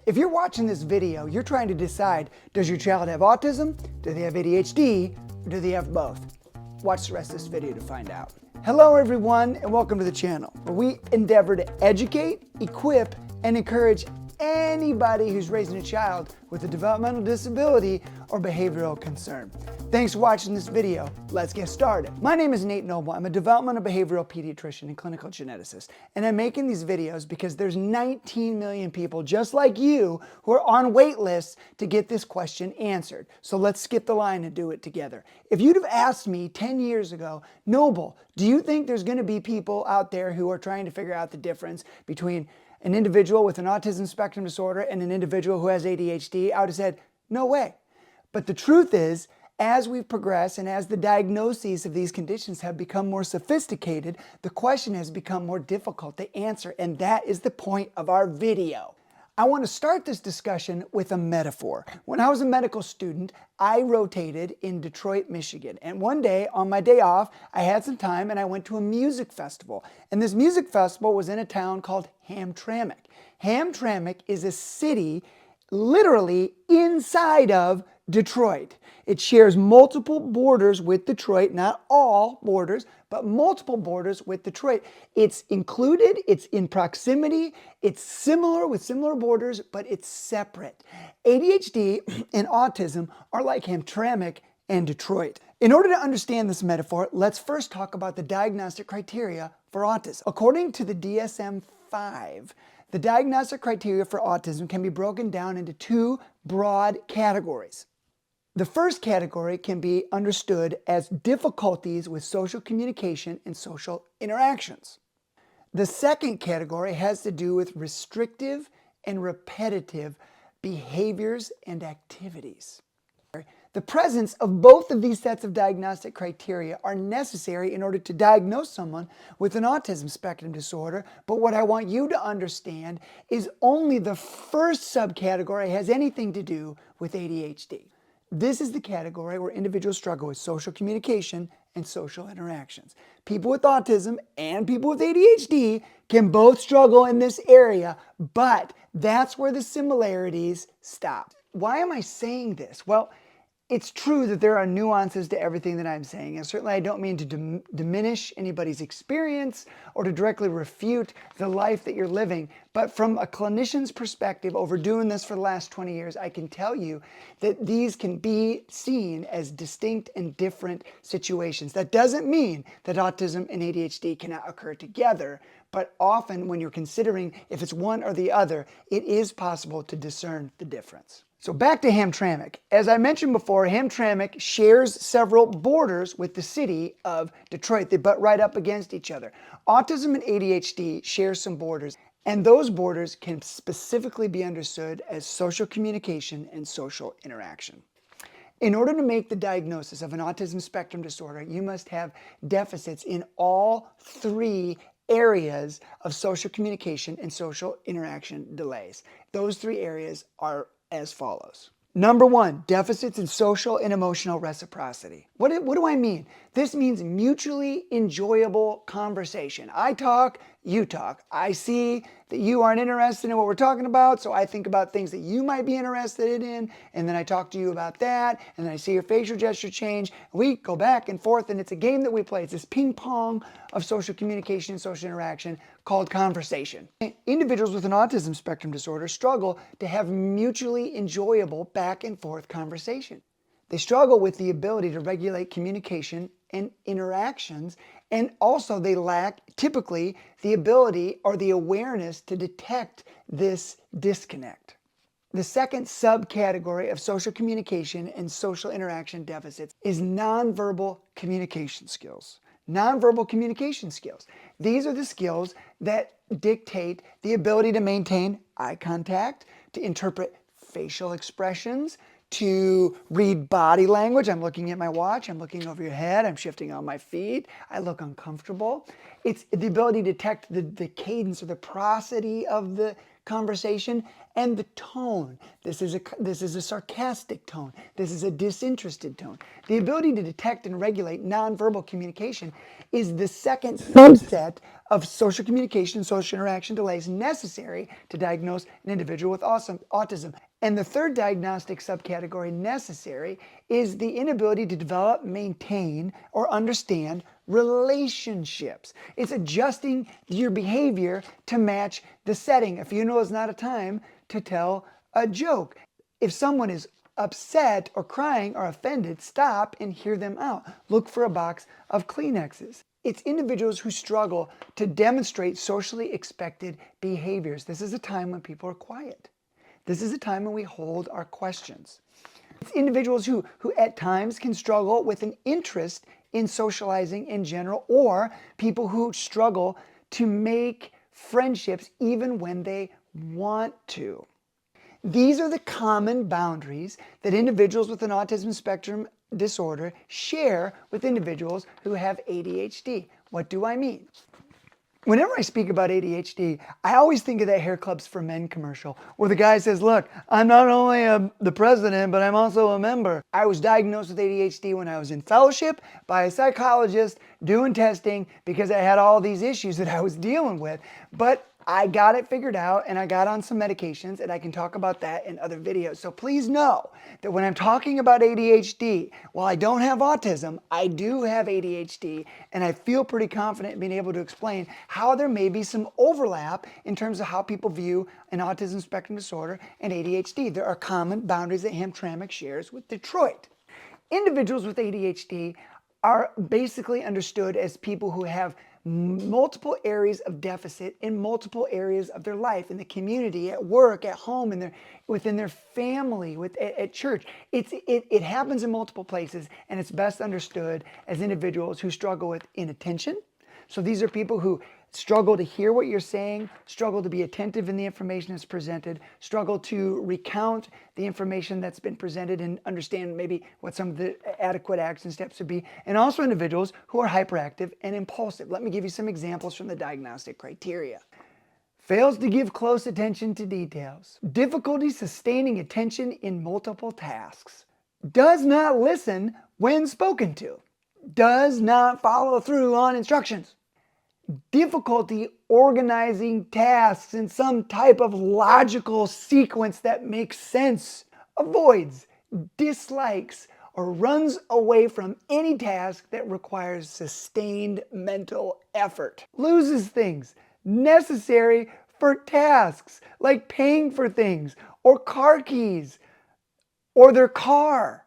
If you're watching this video, you're trying to decide, does your child have autism, do they have ADHD, or do they have both? Watch the rest of this video to find out. Hello everyone, and welcome to the channel, where we endeavor to educate, equip, and encourage anybody who's raising a child with a developmental disability or behavioral concern. Thanks for watching this video. Let's get started. My name is Nate Noble. I'm a developmental behavioral pediatrician and clinical geneticist, and I'm making these videos because there's 19 million people just like you who are on wait lists to get this question answered. So let's skip the line and do it together. If you'd have asked me 10 years ago, Noble, do you think there's going to be people out there who are trying to figure out the difference between an individual with an autism spectrum disorder and an individual who has ADHD, I would have said, no way. But the truth is, as we've progressed and as the diagnoses of these conditions have become more sophisticated, the question has become more difficult to answer, and that is the point of our video. I want to start this discussion with a metaphor. When I was a medical student, I rotated in Detroit, Michigan. And one day, on my day off, I had some time and I went to a music festival. And this music festival was in a town called Hamtramck. Hamtramck is a city literally inside of Detroit. It shares multiple borders with Detroit, not all borders, but multiple borders with Detroit. It's included, it's in proximity, it's similar with similar borders, but it's separate. ADHD and autism are like Hamtramck and Detroit. In order to understand this metaphor, let's first talk about the diagnostic criteria for autism. According to the DSM-5, the diagnostic criteria for autism can be broken down into two broad categories. The first category can be understood as difficulties with social communication and social interactions. The second category has to do with restrictive and repetitive behaviors and activities. The presence of both of these sets of diagnostic criteria are necessary in order to diagnose someone with an autism spectrum disorder, but what I want you to understand is only the first subcategory has anything to do with ADHD. This is the category where individuals struggle with social communication and social interactions. People with autism and people with ADHD can both struggle in this area, but that's where the similarities stop. Why am I saying this? Well, it's true that there are nuances to everything that I'm saying, and certainly I don't mean to diminish anybody's experience or to directly refute the life that you're living, but from a clinician's perspective, over doing this for the last 20 years, I can tell you that these can be seen as distinct and different situations. That doesn't mean that autism and ADHD cannot occur together, but often when you're considering if it's one or the other, it is possible to discern the difference. So back to Hamtramck. As I mentioned before, Hamtramck shares several borders with the city of Detroit. They butt right up against each other. Autism and ADHD share some borders, and those borders can specifically be understood as social communication and social interaction. In order to make the diagnosis of an autism spectrum disorder, you must have deficits in all three areas of social communication and social interaction delays. Those three areas are as follows. Number one, deficits in social and emotional reciprocity. What do I mean? This means mutually enjoyable conversation. I talk, you talk. I see that you aren't interested in what we're talking about, so I think about things that you might be interested in, and then I talk to you about that, and then I see your facial gesture change. We go back and forth, and it's a game that we play. It's this ping pong of social communication and social interaction called conversation. Individuals with an autism spectrum disorder struggle to have mutually enjoyable back and forth conversation. They struggle with the ability to regulate communication and interactions, and also they lack typically the ability or the awareness to detect this disconnect. The second subcategory of social communication and social interaction deficits is nonverbal communication skills. Nonverbal communication skills. These are the skills that dictate the ability to maintain eye contact, to interpret facial expressions, to read body language. I'm looking at my watch, I'm looking over your head, I'm shifting on my feet, I look uncomfortable. It's the ability to detect the cadence or the prosody of the conversation, and the tone. This is a sarcastic tone. This is a disinterested tone. The ability to detect and regulate nonverbal communication is the second subset of social communication and social interaction delays necessary to diagnose an individual with autism. And the third diagnostic subcategory necessary is the inability to develop, maintain, or understand relationships. It's adjusting your behavior to match the setting. A funeral is not a time to tell a joke. If someone is upset or crying or offended, stop and hear them out. Look for a box of Kleenexes. It's individuals who struggle to demonstrate socially expected behaviors. This is a time when people are quiet. This is a time when we hold our questions. It's individuals who at times can struggle with an interest in socializing in general, or people who struggle to make friendships even when they want to. These are the common boundaries that individuals with an autism spectrum disorder share with individuals who have ADHD. What do I mean? Whenever I speak about ADHD, I always think of that Hair Clubs for Men commercial where the guy says, look, I'm not only the president, but I'm also a member. I was diagnosed with ADHD when I was in fellowship by a psychologist doing testing because I had all these issues that I was dealing with. But I got it figured out and I got on some medications, and I can talk about that in other videos. So please know that when I'm talking about ADHD, while I don't have autism, I do have ADHD, and I feel pretty confident in being able to explain how there may be some overlap in terms of how people view an autism spectrum disorder and ADHD. There are common boundaries that Hamtramck shares with Detroit. Individuals with ADHD are basically understood as people who have multiple areas of deficit in multiple areas of their life, in the community, at work, at home, within their family, at church. It happens in multiple places, and it's best understood as individuals who struggle with inattention. So these are people who struggle to hear what you're saying, struggle to be attentive in the information that's presented, struggle to recount the information that's been presented and understand maybe what some of the adequate action steps would be, and also individuals who are hyperactive and impulsive. Let me give you some examples from the diagnostic criteria. Fails to give close attention to details. Difficulty sustaining attention in multiple tasks. Does not listen when spoken to. Does not follow through on instructions. Difficulty organizing tasks in some type of logical sequence that makes sense. Avoids, dislikes, or runs away from any task that requires sustained mental effort. Loses things necessary for tasks like paying for things or car keys or their car.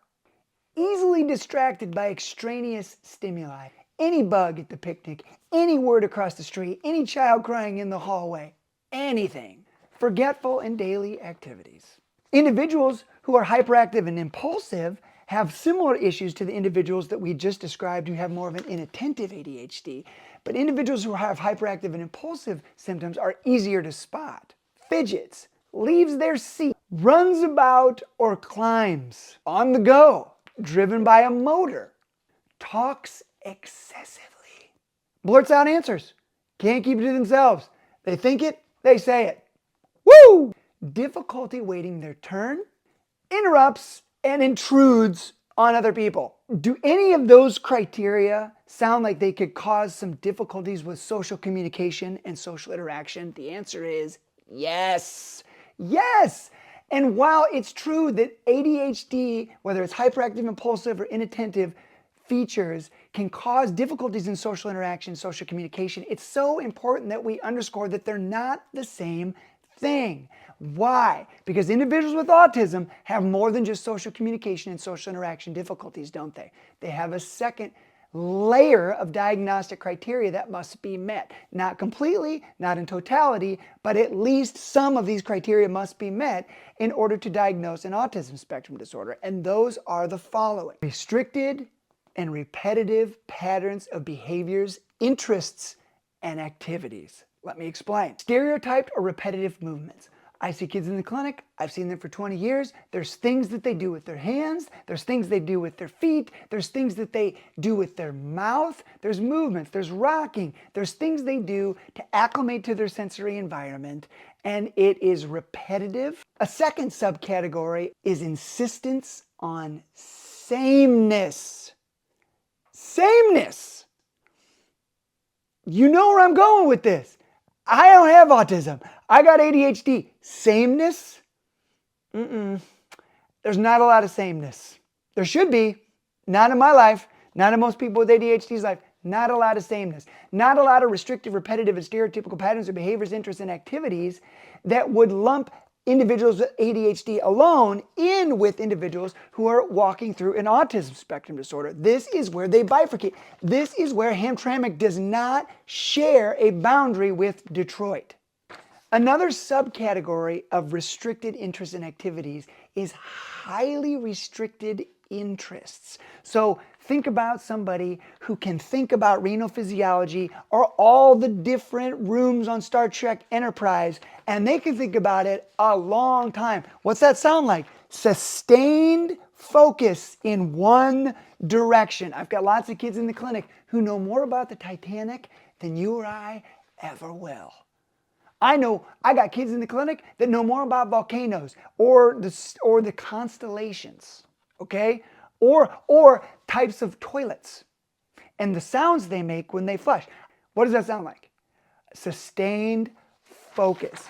Easily distracted by extraneous stimuli. Any bug at the picnic, any word across the street, any child crying in the hallway, anything. Forgetful in daily activities. Individuals who are hyperactive and impulsive have similar issues to the individuals that we just described who have more of an inattentive ADHD, but individuals who have hyperactive and impulsive symptoms are easier to spot. Fidgets, leaves their seat, runs about or climbs, on the go, driven by a motor, talks excessively, blurts out answers, can't keep it to themselves. They think it, they say it. Woo! Difficulty waiting their turn, interrupts and intrudes on other people. Do any of those criteria sound like they could cause some difficulties with social communication and social interaction? The answer is yes. Yes! And while it's true that ADHD, whether it's hyperactive, impulsive, or inattentive features, can cause difficulties in social interaction, social communication, it's so important that we underscore that they're not the same thing. Why? Because individuals with autism have more than just social communication and social interaction difficulties, don't they? They have a second layer of diagnostic criteria that must be met. Not completely, not in totality, but at least some of these criteria must be met in order to diagnose an autism spectrum disorder. And those are the following: restricted and repetitive patterns of behaviors, interests, and activities. Let me explain. Stereotyped or repetitive movements. I see kids in the clinic, I've seen them for 20 years. There's things that they do with their hands, there's things they do with their feet, there's things that they do with their mouth, there's movements, there's rocking, there's things they do to acclimate to their sensory environment, and it is repetitive. A second subcategory is insistence on sameness. Sameness. You know where I'm going with this. I don't have autism. I got ADHD. Sameness? There's not a lot of sameness. There should be. Not in my life. Not in most people with ADHD's life. Not a lot of sameness. Not a lot of restrictive, repetitive, and stereotypical patterns of behaviors, interests, and activities that would lump individuals with ADHD alone in with individuals who are walking through an autism spectrum disorder. This is where they bifurcate. This is where Hamtramck does not share a boundary with Detroit. Another subcategory of restricted interests and activities is highly restricted interests. So think about somebody who can think about renal physiology or all the different rooms on Star Trek Enterprise, and they can think about it a long time. What's that sound like? Sustained focus in one direction. I've got lots of kids in the clinic who know more about the Titanic than you or I ever will. I know I got kids in the clinic that know more about volcanoes or the constellations, okay? Or types of toilets and the sounds they make when they flush. What does that sound like? Sustained focus.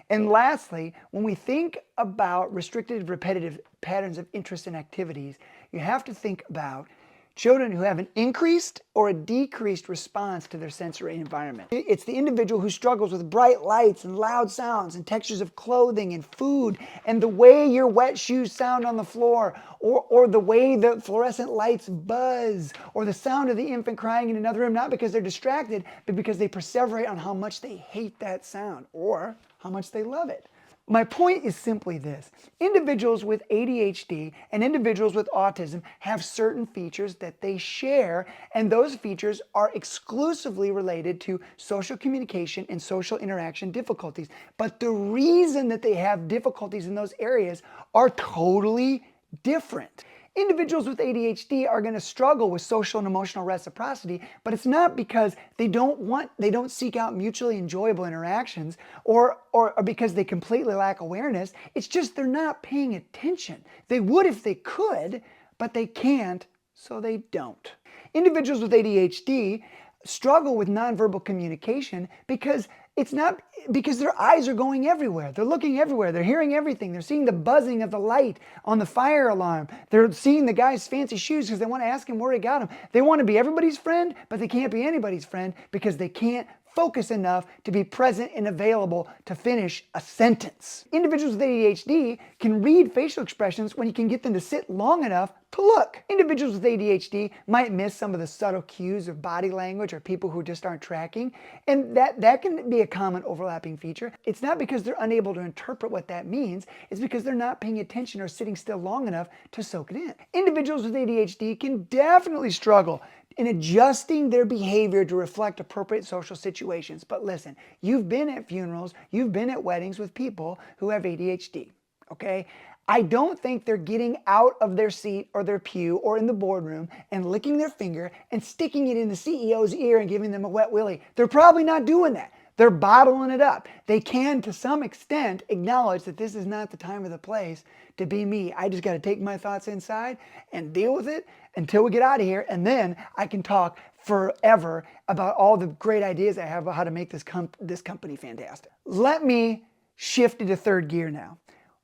And lastly, when we think about restricted, repetitive patterns of interest and activities, you have to think about children who have an increased or a decreased response to their sensory environment. It's the individual who struggles with bright lights and loud sounds and textures of clothing and food and the way your wet shoes sound on the floor, or the way the fluorescent lights buzz, or the sound of the infant crying in another room, not because they're distracted, but because they perseverate on how much they hate that sound or how much they love it. My point is simply this. Individuals with ADHD and individuals with autism have certain features that they share, and those features are exclusively related to social communication and social interaction difficulties. But the reason that they have difficulties in those areas are totally different. Individuals with ADHD are going to struggle with social and emotional reciprocity, but it's not because they don't seek out mutually enjoyable interactions or because they completely lack awareness. It's just they're not paying attention. They would if they could, but they can't, so they don't. Individuals with ADHD struggle with nonverbal communication because their eyes are going everywhere. They're looking everywhere. They're hearing everything. They're seeing the buzzing of the light on the fire alarm. They're seeing the guy's fancy shoes because they want to ask him where he got them. They want to be everybody's friend, but they can't be anybody's friend because they can't focus enough to be present and available to finish a sentence. Individuals with ADHD can read facial expressions when you can get them to sit long enough to look. Individuals with ADHD might miss some of the subtle cues of body language or people who just aren't tracking, and that can be a common overlapping feature. It's not because they're unable to interpret what that means, it's because they're not paying attention or sitting still long enough to soak it in. Individuals with ADHD can definitely struggle in adjusting their behavior to reflect appropriate social situations. But listen, you've been at funerals, you've been at weddings with people who have ADHD, okay? I don't think they're getting out of their seat or their pew or in the boardroom and licking their finger and sticking it in the CEO's ear and giving them a wet willy. They're probably not doing that. They're bottling it up. They can, to some extent, acknowledge that this is not the time or the place to be me. I just got to take my thoughts inside and deal with it until we get out of here, and then I can talk forever about all the great ideas I have about how to make this company fantastic. Let me shift into third gear now.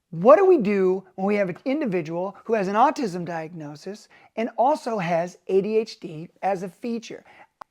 What do we do when we have an individual who has an autism diagnosis and also has ADHD as a feature?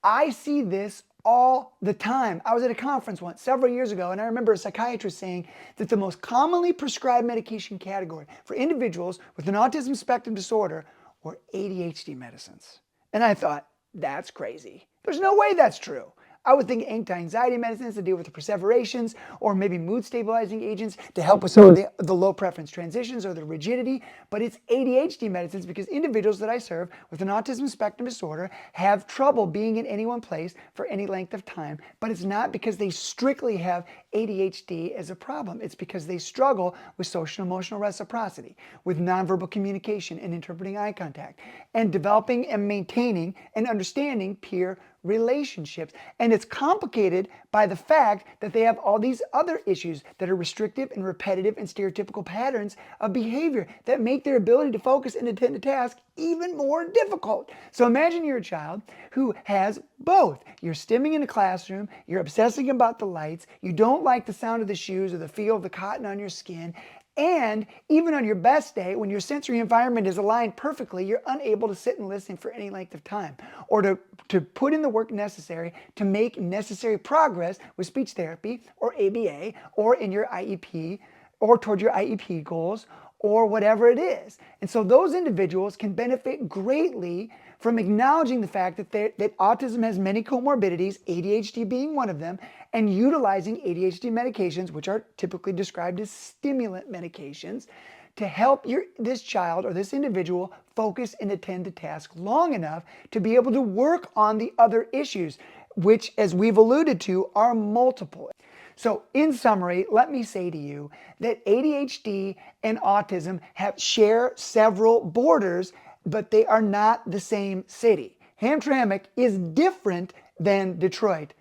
I see this all the time. I was at a conference once several years ago, and I remember a psychiatrist saying that the most commonly prescribed medication category for individuals with an autism spectrum disorder were ADHD medicines. And I thought, that's crazy. There's no way that's true. I would think anti-anxiety medicines to deal with the perseverations, or maybe mood stabilizing agents to help with some of the low preference transitions or the rigidity, but it's ADHD medicines because individuals that I serve with an autism spectrum disorder have trouble being in any one place for any length of time, but it's not because they strictly have ADHD as a problem. It's because they struggle with social and emotional reciprocity, with nonverbal communication and interpreting eye contact, and developing and maintaining and understanding peer relationships. And it's complicated by the fact that they have all these other issues that are restrictive and repetitive and stereotypical patterns of behavior that make their ability to focus and attend to tasks even more difficult. So imagine you're a child who has both. You're stimming in the classroom, you're obsessing about the lights, you don't like the sound of the shoes or the feel of the cotton on your skin, and even on your best day, when your sensory environment is aligned perfectly, you're unable to sit and listen for any length of time or to put in the work necessary to make necessary progress with speech therapy or ABA or in your IEP or toward your IEP goals or whatever it is. And so those individuals can benefit greatly from acknowledging the fact that autism has many comorbidities, ADHD being one of them, and utilizing ADHD medications, which are typically described as stimulant medications, to help this child or this individual focus and attend to tasks long enough to be able to work on the other issues, which, as we've alluded to, are multiple. So in summary, let me say to you that ADHD and autism share several borders, but they are not the same city. Hamtramck is different than Detroit.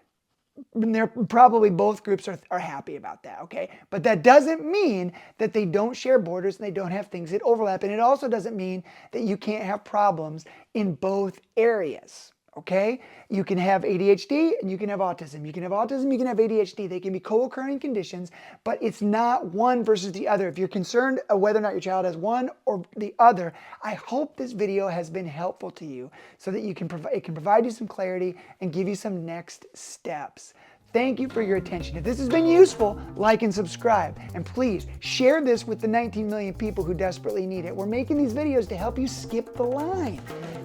Probably both groups are happy about that, okay? But that doesn't mean that they don't share borders and they don't have things that overlap. And it also doesn't mean that you can't have problems in both areas. Okay? You can have ADHD and you can have autism. You can have autism, you can have ADHD. They can be co-occurring conditions, but it's not one versus the other. If you're concerned whether or not your child has one or the other, I hope this video has been helpful to you so that it can provide you some clarity and give you some next steps. Thank you for your attention. If this has been useful, like and subscribe. And please share this with the 19 million people who desperately need it. We're making these videos to help you skip the line.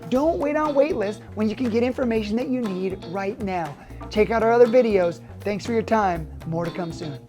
Don't wait on wait lists when you can get information that you need right now. Check out our other videos. Thanks for your time. More to come soon.